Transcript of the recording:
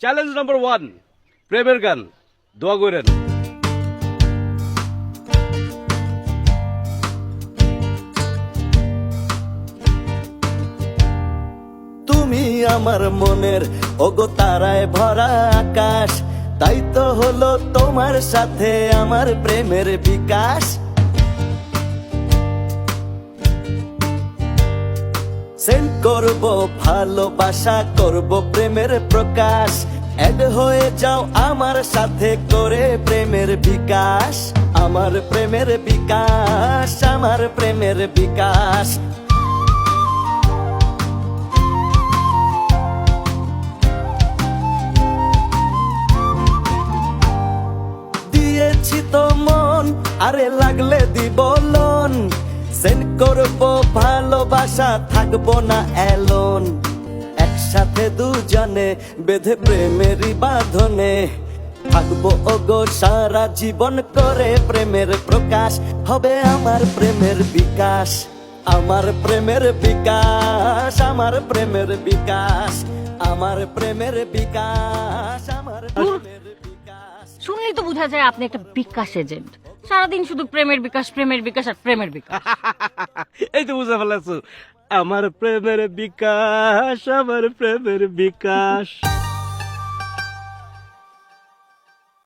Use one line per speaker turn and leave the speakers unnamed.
Challenge number 1, প্রেমের গান। দোয়া করেন।
তুমি আমার মনের ওগো তারায় ভরা আকাশ, তাই তো হলো তোমার সাথে আমার প্রেমের বিকাশ। সেন্ড করব ভালোবাসা, করব প্রেমের প্রকাশ, এক হয়ে যাও আমার সাথে করে প্রেমের বিকাশ। আমার প্রেমের বিকাশ, আমার প্রেমের বিকাশ। দিয়েছি তো মন, আরে লাগলে দিব লোন। সেন্ড করবো ভালোবাসা, থাকবো না এলোন। একসাথে দুজনে বেঁধে প্রেমেরই বাঁধনে, থাকবো ওগো সারা জীবন করে প্রেমের প্রকাশ। হবে আমার প্রেমের বিকাশ, আমার প্রেমের বিকাশ, আমার প্রেমের বিকাশ, আমার প্রেমের বিকাশ, আমার প্রেমের বিকাশ।
শুনলেই তো বোঝা যায় আপনি একটা বিকাশ এজেন্ট। সারাদিন শুধু প্রেমের বিকাশ, প্রেমের বিকাশ আর প্রেমের বিকাশ।
এই তো বুঝে ফেলেছো, আমার প্রেমের বিকাশ, আমার প্রেমের বিকাশ।